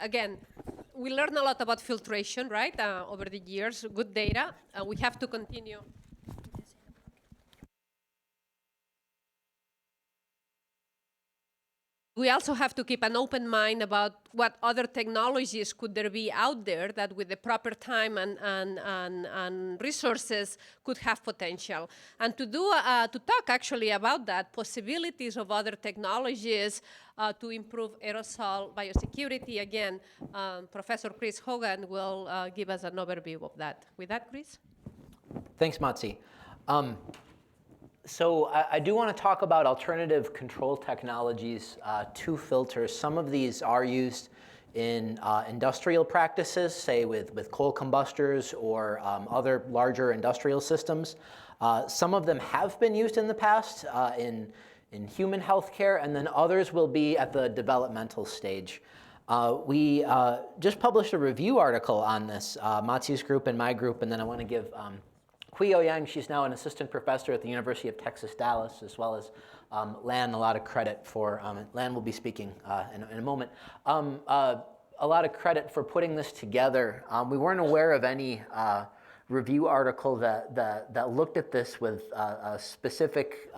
again, we learned a lot about filtration, right, over the years, good data. We have to continue. We also have to keep an open mind about what other technologies could there be out there that with the proper time and resources could have potential. And to talk actually about that, possibilities of other technologies to improve aerosol biosecurity, again, Professor Chris Hogan will give us an overview of that. With that, Chris? Thanks, Matsi. So I do want to talk about alternative control technologies to filters. Some of these are used in industrial practices, say with coal combustors or other larger industrial systems. Some of them have been used in the past in human healthcare, and then others will be at the developmental stage. We just published a review article on this, Matsi's group and my group, and then I want to give Huiyo Yang, she's now an assistant professor at the University of Texas, Dallas, as well as Lan, a lot of credit for, Lan will be speaking in a moment, a lot of credit for putting this together. We weren't aware of any review article that looked at this with specific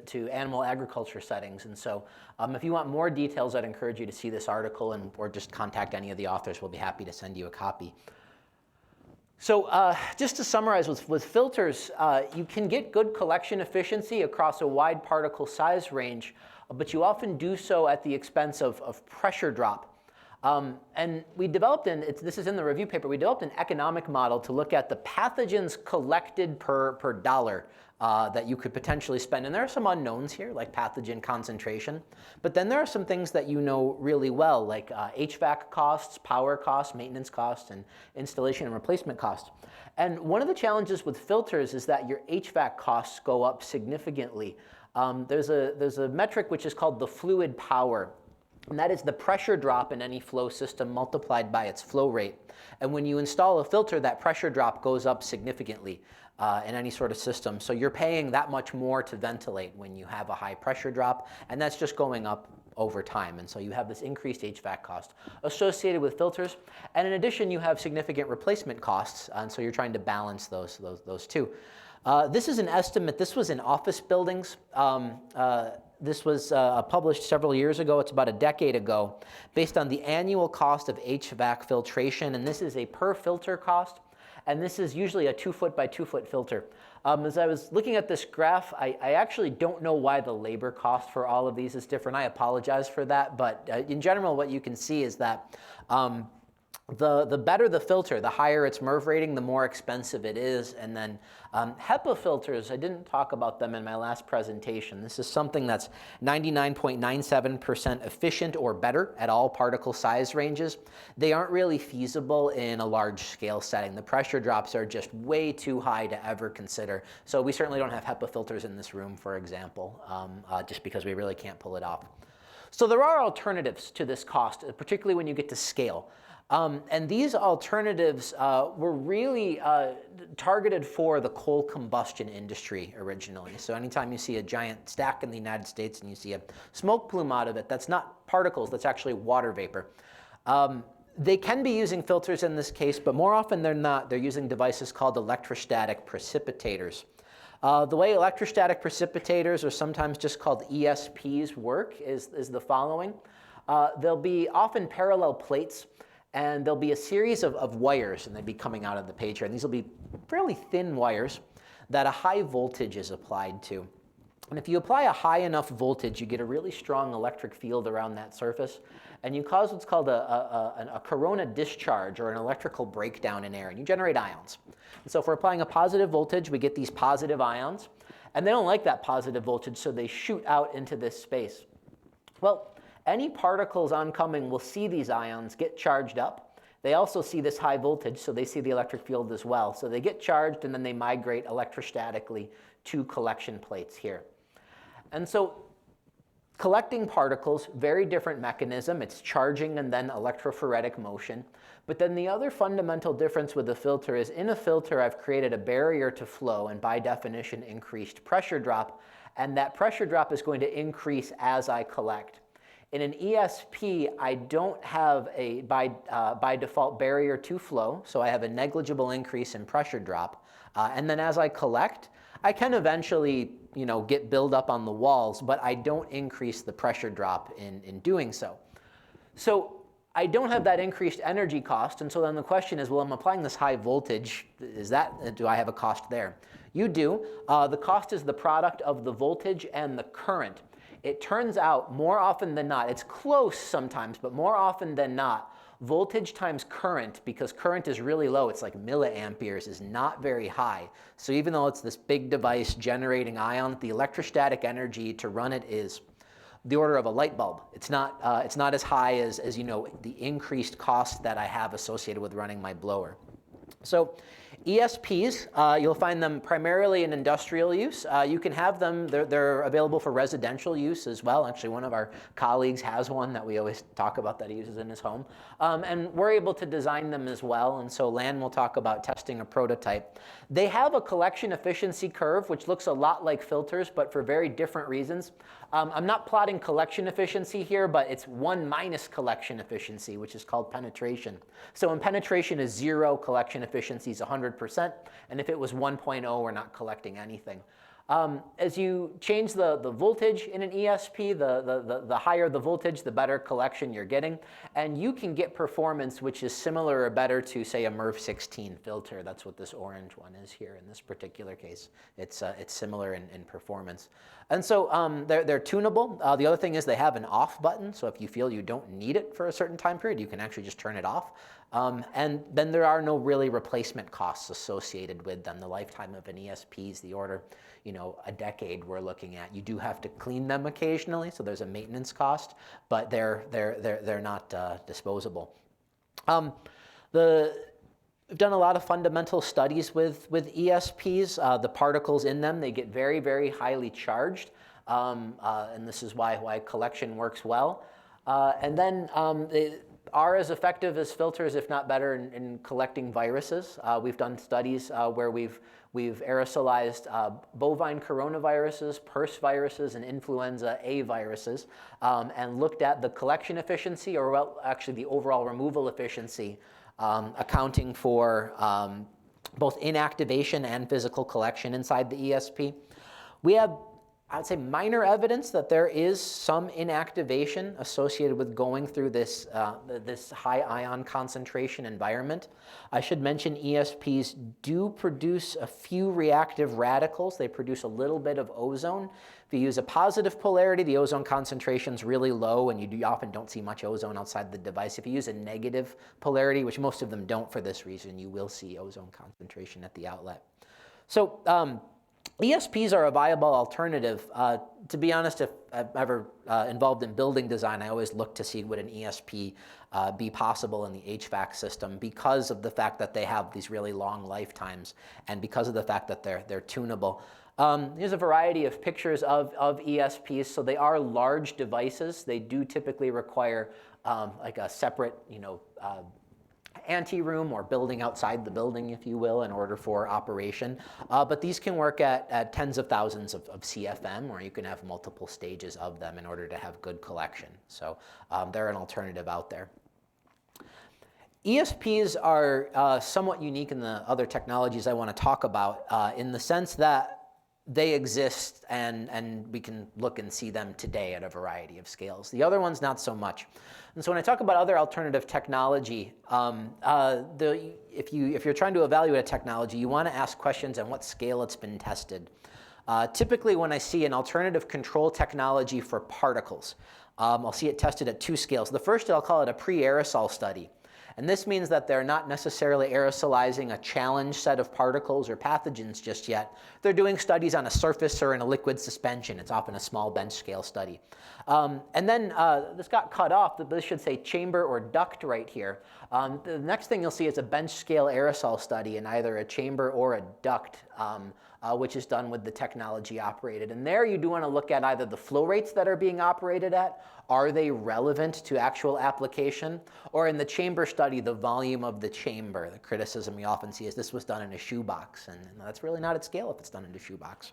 to animal agriculture settings. And so if you want more details, I'd encourage you to see this article or just contact any of the authors. We'll be happy to send you a copy. So just to summarize, with filters, you can get good collection efficiency across a wide particle size range, but you often do so at the expense of pressure drop. And we developed, this is in the review paper, we developed an economic model to look at the pathogens collected per dollar that you could potentially spend. And there are some unknowns here, like pathogen concentration. But then there are some things that you know really well, like HVAC costs, power costs, maintenance costs, and installation and replacement costs. And one of the challenges with filters is that your HVAC costs go up significantly. There's a metric which is called the fluid power. And that is the pressure drop in any flow system multiplied by its flow rate. And when you install a filter, that pressure drop goes up significantly in any sort of system. So you're paying that much more to ventilate when you have a high pressure drop, and that's just going up over time. And so you have this increased HVAC cost associated with filters. And in addition, you have significant replacement costs, and so you're trying to balance those two. This is an estimate. This was in office buildings. This was published several years ago. It's about a decade ago, based on the annual cost of HVAC filtration. And this is a per filter cost. And this is usually a 2-foot by 2-foot filter. As I was looking at this graph, I actually don't know why the labor cost for all of these is different. I apologize for that. But in general, what you can see is that the better the filter, the higher its MERV rating, the more expensive it is. And then HEPA filters, I didn't talk about them in my last presentation. This is something that's 99.97% efficient or better at all particle size ranges. They aren't really feasible in a large scale setting. The pressure drops are just way too high to ever consider. So we certainly don't have HEPA filters in this room, for example, just because we really can't pull it off. So there are alternatives to this cost, particularly when you get to scale. And these alternatives were really targeted for the coal combustion industry originally. So anytime you see a giant stack in the United States and you see a smoke plume out of it, that's not particles, that's actually water vapor. They can be using filters in this case, but more often than not, they're using devices called electrostatic precipitators. The way electrostatic precipitators, or sometimes just called ESPs, work is the following. They'll be often parallel plates, and there'll be a series of wires, and they'd be coming out of the page here. And these will be fairly thin wires that a high voltage is applied to. And if you apply a high enough voltage, you get a really strong electric field around that surface, and you cause what's called a corona discharge, or an electrical breakdown in air, and you generate ions. And so if we're applying a positive voltage, we get these positive ions, and they don't like that positive voltage, so they shoot out into this space. Well, any particles oncoming will see these ions get charged up. They also see this high voltage, so they see the electric field as well. So they get charged, and then they migrate electrostatically to collection plates here. And so collecting particles, very different mechanism. It's charging and then electrophoretic motion. But then the other fundamental difference with the filter is in a filter, I've created a barrier to flow, and by definition, increased pressure drop. And that pressure drop is going to increase as I collect. In an ESP, I don't have a, by default, barrier to flow, so I have a negligible increase in pressure drop. And then as I collect, I can eventually get buildup on the walls, but I don't increase the pressure drop in doing so. So I don't have that increased energy cost, and so then the question is, well, I'm applying this high voltage. Do I have a cost there? You do. The cost is the product of the voltage and the current. It turns out, more often than not, it's close sometimes, but more often than not, voltage times current, because current is really low, it's like milliamperes, is not very high. So even though it's this big device generating ion, the electrostatic energy to run it is the order of a light bulb. It's not as high as the increased cost that I have associated with running my blower. So ESPs, you'll find them primarily in industrial use. You can have them, they're available for residential use as well. Actually, one of our colleagues has one that we always talk about that he uses in his home. And we're able to design them as well. And so Lan will talk about testing a prototype. They have a collection efficiency curve, which looks a lot like filters, but for very different reasons. I'm not plotting collection efficiency here, but it's 1 minus collection efficiency, which is called penetration. So when penetration is 0, collection efficiency is 100%. And if it was 1.0, we're not collecting anything. As you change the voltage in an ESP, the higher the voltage, the better collection you're getting. And you can get performance which is similar or better to, say, a MERV16 filter. That's what this orange one is here in this particular case. It's similar in performance. And so they're tunable. The other thing is they have an off button. So if you feel you don't need it for a certain time period, you can actually just turn it off. And then there are no really replacement costs associated with them. The lifetime of an ESP is the order, a decade we're looking at. You do have to clean them occasionally, so there's a maintenance cost, but they're not disposable. We've done a lot of fundamental studies with ESPs. The particles in them, they get very, very highly charged, and this is why collection works well. And then they are as effective as filters, if not better, in collecting viruses. We've done studies where we've aerosolized bovine coronaviruses, PRRS viruses, and influenza A viruses, and looked at the collection efficiency, or well, actually the overall removal efficiency, accounting for both inactivation and physical collection inside the ESP. We have, I would say, minor evidence that there is some inactivation associated with going through this high ion concentration environment. I should mention ESPs do produce a few reactive radicals. They produce a little bit of ozone. If you use a positive polarity, the ozone concentration is really low, and you often don't see much ozone outside the device. If you use a negative polarity, which most of them don't for this reason, you will see ozone concentration at the outlet. So ESPs are a viable alternative. To be honest, if I'm ever involved in building design, I always look to see would an ESP be possible in the HVAC system, because of the fact that they have these really long lifetimes and because of the fact that they're tunable. Here's a variety of pictures of ESPs. So they are large devices. They do typically require like a separate, anteroom or building outside the building, if you will, in order for operation. But these can work at tens of thousands of CFM, or you can have multiple stages of them in order to have good collection. So they're an alternative out there. ESPs are somewhat unique in the other technologies I want to talk about, in the sense that they exist and we can look and see them today at a variety of scales. The other ones, not so much. And so when I talk about other alternative technology, if you're trying to evaluate a technology, you want to ask questions on what scale it's been tested. Typically, when I see an alternative control technology for particles, I'll see it tested at 2 scales. The first, I'll call it a pre-aerosol study. And this means that they're not necessarily aerosolizing a challenge set of particles or pathogens just yet. They're doing studies on a surface or in a liquid suspension. It's often a small bench scale study. And then this got cut off. This should say chamber or duct right here. The next thing you'll see is a bench scale aerosol study in either a chamber or a duct, which is done with the technology operated. And there you do want to look at either the flow rates that are being operated at, are they relevant to actual application, or in the chamber study, the volume of the chamber. The criticism we often see is this was done in a shoebox, and that's really not at scale if it's done in a shoebox.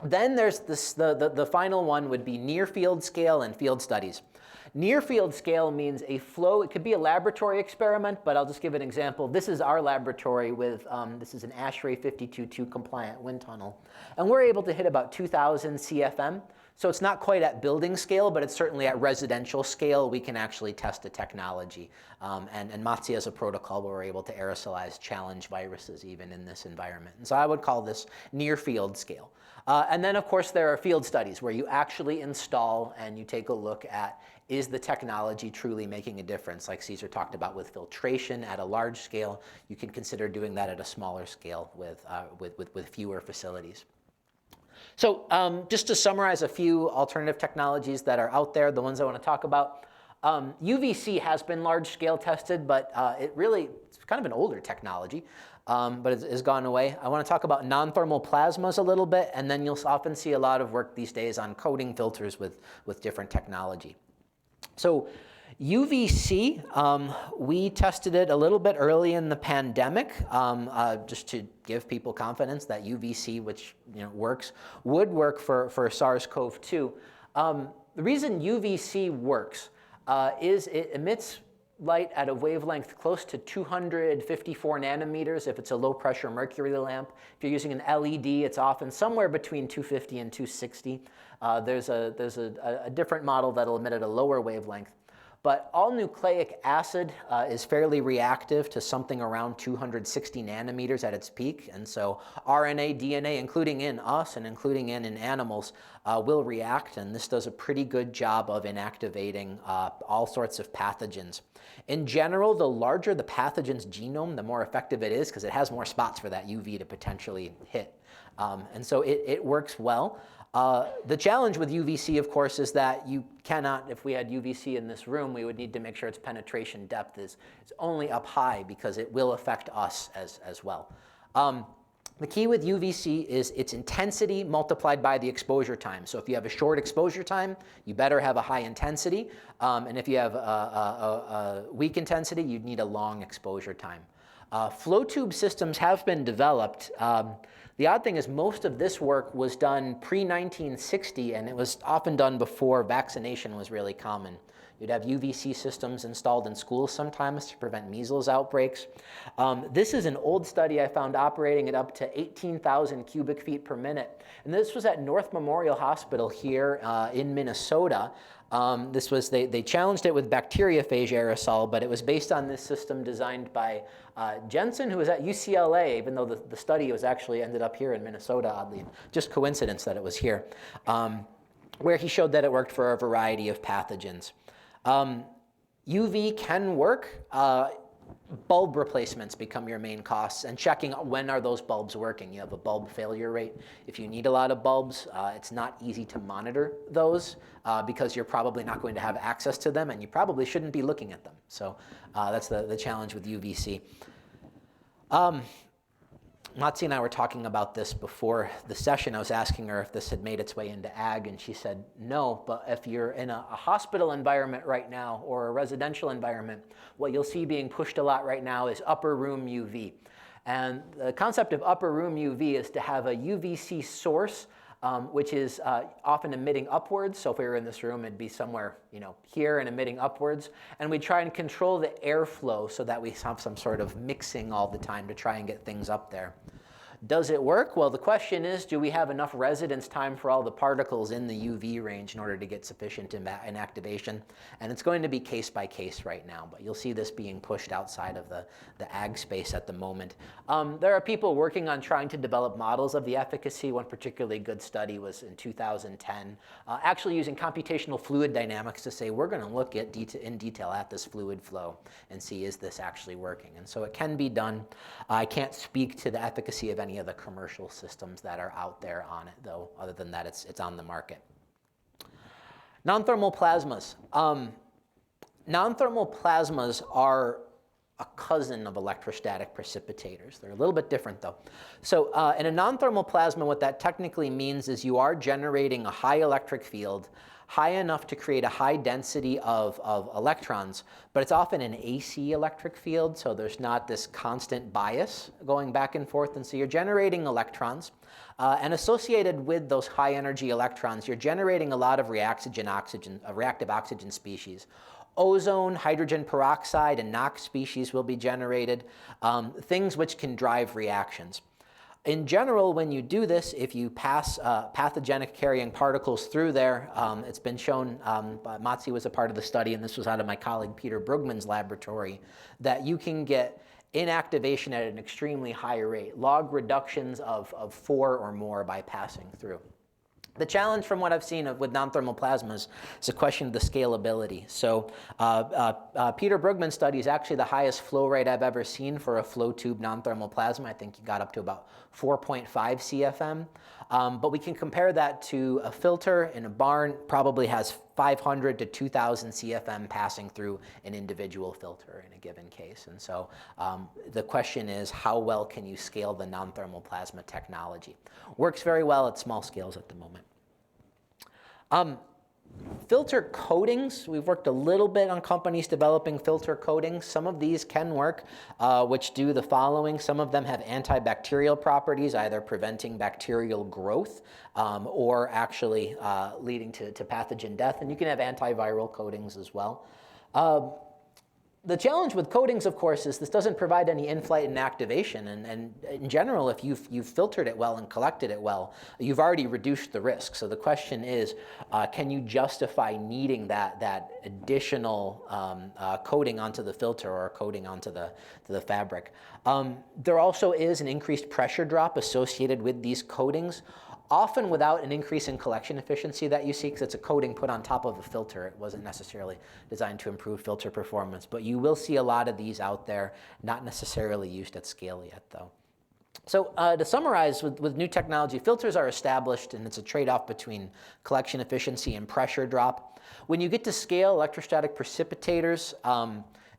Then there's this, the final one would be near field scale and field studies. Near field scale means a flow. It could be a laboratory experiment, but I'll just give an example. This is our laboratory with, this is an ASHRAE 52.2 compliant wind tunnel. And we're able to hit about 2,000 CFM. So it's not quite at building scale, but it's certainly at residential scale. We can actually test the technology. And MOTSI has a protocol where we're able to aerosolize challenge viruses even in this environment. And so I would call this near field scale. And then, of course, there are field studies where you actually install and you take a look at, is the technology truly making a difference? Like Cesar talked about with filtration at a large scale, you can consider doing that at a smaller scale with fewer facilities. So just to summarize a few alternative technologies that are out there, the ones I want to talk about. UVC has been large scale tested, but it's kind of an older technology, but it's gone away. I want to talk about non-thermal plasmas a little bit, and then you'll often see a lot of work these days on coating filters with different technology. So UVC, we tested it a little bit early in the pandemic, just to give people confidence that UVC, which works, would work for SARS-CoV-2. The reason UVC works is it emits light at a wavelength close to 254 nanometers if it's a low pressure mercury lamp. If you're using an LED, it's often somewhere between 250 and 260. There's a different model that'll emit at a lower wavelength. But all nucleic acid is fairly reactive to something around 260 nanometers at its peak. And so RNA, DNA, including in us and including in animals, will react. And this does a pretty good job of inactivating all sorts of pathogens. In general, the larger the pathogen's genome, the more effective it is because it has more spots for that UV to potentially hit. And so it works well. The challenge with UVC, of course, is that you cannot, if we had UVC in this room, we would need to make sure its penetration depth is only up high because it will affect us as well. The key with UVC is its intensity multiplied by the exposure time. So if you have a short exposure time, you better have a high intensity. And if you have a weak intensity, you'd need a long exposure time. Flow tube systems have been developed. The odd thing is most of this work was done pre-1960, and it was often done before vaccination was really common. You'd have UVC systems installed in schools sometimes to prevent measles outbreaks. This is an old study I found operating at up to 18,000 cubic feet per minute. And this was at North Memorial Hospital here in Minnesota. They challenged it with bacteriophage aerosol, but it was based on this system designed by Jensen, who was at UCLA, even though the study was actually ended up here in Minnesota, oddly. Just coincidence that it was here, where he showed that it worked for a variety of pathogens. UV can work. Bulb replacements become your main costs, and checking when are those bulbs working. You have a bulb failure rate. If you need a lot of bulbs, it's not easy to monitor those because you're probably not going to have access to them, and you probably shouldn't be looking at them. So that's the challenge with UVC. Matsi and I were talking about this before the session. I was asking her if this had made its way into ag, and she said no, but if you're in a hospital environment right now or a residential environment, what you'll see being pushed a lot right now is upper room UV. And the concept of upper room UV is to have a UVC source which is often emitting upwards. So if we were in this room, it'd be somewhere here and emitting upwards. And we try and control the airflow so that we have some sort of mixing all the time to try and get things up there. Does it work? Well, the question is, do we have enough residence time for all the particles in the UV range in order to get sufficient inactivation? And it's going to be case by case right now, but you'll see this being pushed outside of the ag space at the moment. There are people working on trying to develop models of the efficacy. One particularly good study was in 2010, actually using computational fluid dynamics to say, we're going to look at in detail at this fluid flow and see, is this actually working? And so it can be done. I can't speak to the efficacy of any of the commercial systems that are out there on it, though, other than that it's on the market. Non-thermal plasmas. Non-thermal plasmas are a cousin of electrostatic precipitators. They're a little bit different, though. So in a non-thermal plasma, what that technically means is you are generating a high electric field. high enough to create a high density of electrons, but it's often an AC electric field, so there's not this constant bias going back and forth, and so you're generating electrons. And associated with those high energy electrons, you're generating a lot of reactive oxygen species. Ozone, hydrogen peroxide, and NOx species will be generated, things which can drive reactions. In general, when you do this, if you pass pathogenic carrying particles through there, it's been shown, Matsi was a part of the study, and this was out of my colleague Peter Brugman's laboratory, that you can get inactivation at an extremely high rate, log reductions of 4 or more by passing through. The challenge from what I've seen with non-thermal plasmas is a question of the scalability. So Peter Brugman's study is actually the highest flow rate I've ever seen for a flow tube non-thermal plasma. I think he got up to about 4.5 CFM. But we can compare that to a filter in a barn, probably has 500 to 2,000 CFM passing through an individual filter in a given case. And so the question is, how well can you scale the non-thermal plasma technology? Works very well at small scales at the moment. Filter coatings, we've worked a little bit on companies developing filter coatings. Some of these can work, which do the following. Some of them have antibacterial properties, either preventing bacterial growth or actually leading to pathogen death. And you can have antiviral coatings as well. The challenge with coatings, of course, is this doesn't provide any in-flight inactivation. And in general, if you've filtered it well and collected it well, you've already reduced the risk. So the question is, can you justify needing that additional coating onto the filter or coating onto the fabric? There also is an increased pressure drop associated with these coatings, often without an increase in collection efficiency that you see, because it's a coating put on top of a filter. It wasn't necessarily designed to improve filter performance. But you will see a lot of these out there, not necessarily used at scale yet, though. So to summarize, with new technology, filters are established, and it's a trade-off between collection efficiency and pressure drop. When you get to scale, electrostatic precipitators,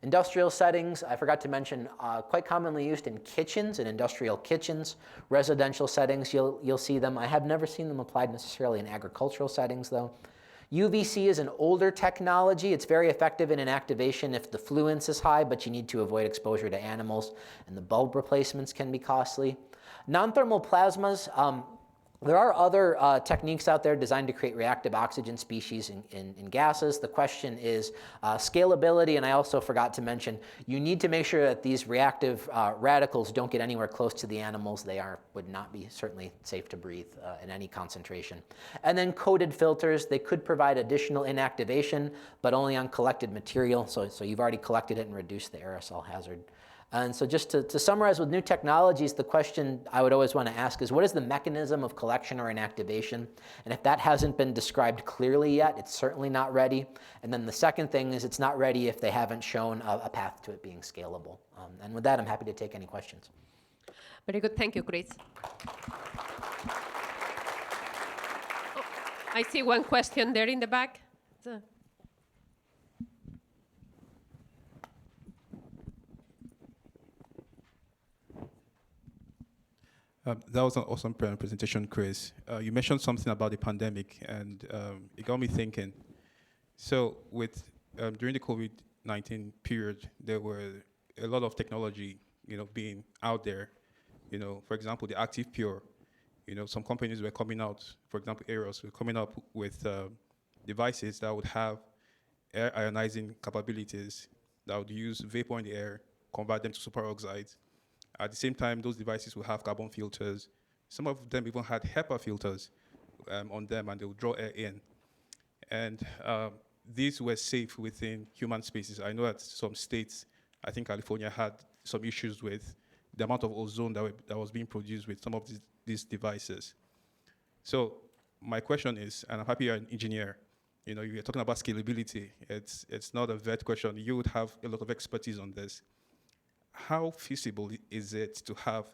industrial settings, I forgot to mention, quite commonly used in kitchens, in industrial kitchens. Residential settings, you'll see them. I have never seen them applied necessarily in agricultural settings, though. UVC is an older technology. It's very effective in inactivation if the fluence is high, but you need to avoid exposure to animals, and the bulb replacements can be costly. Non-thermal plasmas, there are other techniques out there designed to create reactive oxygen species in gases. The question is scalability, and I also forgot to mention, you need to make sure that these reactive radicals don't get anywhere close to the animals. They would not be certainly safe to breathe in any concentration. And then coated filters, they could provide additional inactivation, but only on collected material, so you've already collected it and reduced the aerosol hazard. And so just to summarize, with new technologies, the question I would always want to ask is, what is the mechanism of collection or inactivation? And if that hasn't been described clearly yet, it's certainly not ready. And then the second thing is, it's not ready if they haven't shown a path to it being scalable. And with that, I'm happy to take any questions. Very good. Thank you, Chris. Oh, I see one question there in the back. That was an awesome presentation, Chris. You mentioned something about the pandemic, and it got me thinking. So during the COVID-19 period, there were a lot of technology, being out there. For example, the Active Pure. Some companies were coming out, for example, Aeros were coming up with devices that would have air ionizing capabilities that would use vapor in the air, convert them to superoxides. At the same time, those devices will have carbon filters. Some of them even had HEPA filters on them, and they would draw air in. And these were safe within human spaces. I know that some states, I think California, had some issues with the amount of ozone that was being produced with some of these devices. So my question is, and I'm happy you're an engineer, you're talking about scalability. It's not a vet question. You would have a lot of expertise on this. How feasible is it to have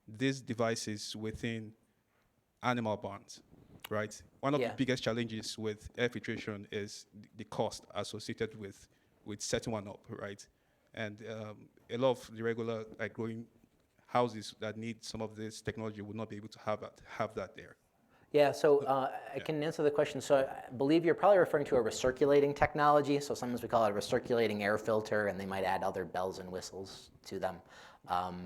these devices within animal barns, right? One of the biggest challenges with air filtration is the cost associated with setting one up, right? And a lot of the regular growing houses that need some of this technology would not be able to have that there. Yeah, so I can answer the question. So I believe you're probably referring to a recirculating technology. So sometimes we call it a recirculating air filter, and they might add other bells and whistles to them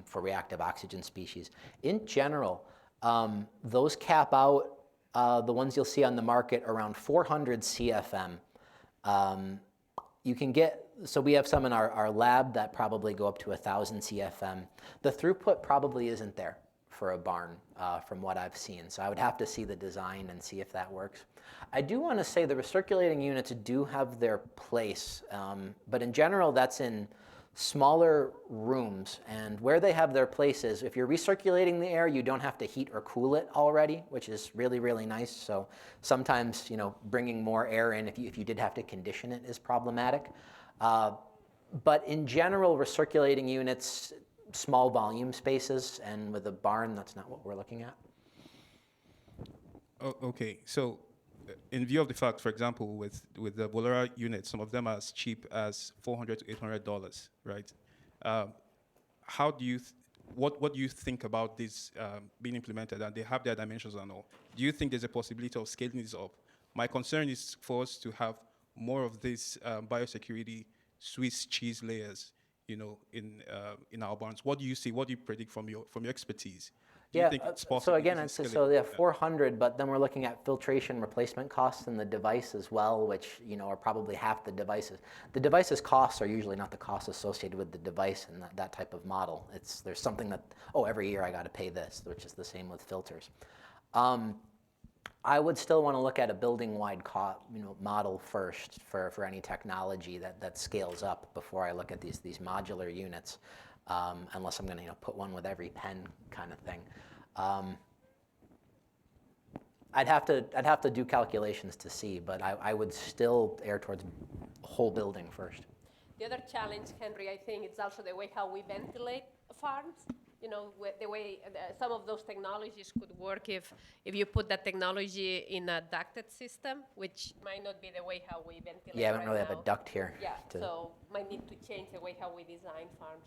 for reactive oxygen species. In general, those cap out the ones you'll see on the market around 400 CFM. You can get, so we have some in our lab that probably go up to 1,000 CFM. The throughput probably isn't there for a barn from what I've seen. So I would have to see the design and see if that works. I do want to say the recirculating units do have their place, but in general that's in smaller rooms, and where they have their place is if you're recirculating the air, you don't have to heat or cool it already, which is really, really nice. So sometimes, bringing more air in, if you did have to condition it, is problematic. But in general, recirculating units, small volume spaces, and with a barn, that's not what we're looking at. Oh, okay, so in view of the fact, for example, with the Bolera units, some of them are as cheap as $400 to $800, right? How do you, what do you think about this being implemented, and they have their dimensions and all? Do you think there's a possibility of scaling this up? My concern is for us to have more of these biosecurity Swiss cheese layers, in our barns. What do you see? What do you predict from your expertise? Do you think it's possible? So again, so 400, but then we're looking at filtration replacement costs in the device as well, which are probably half the devices. The device's costs are usually not the costs associated with the device and that type of model. There's something that, every year I got to pay this, which is the same with filters. I would still want to look at a building-wide model first for any technology that scales up before I look at these modular units, unless I'm going to put one with every pen kind of thing. I'd have to do calculations to see, but I would still err towards whole building first. The other challenge, Henry, I think it's also the way how we ventilate farms. The way some of those technologies could work if you put that technology in a ducted system, which might not be the way how we ventilate. Yeah, I don't really have a duct here. Yeah, so might need to change the way how we design farms.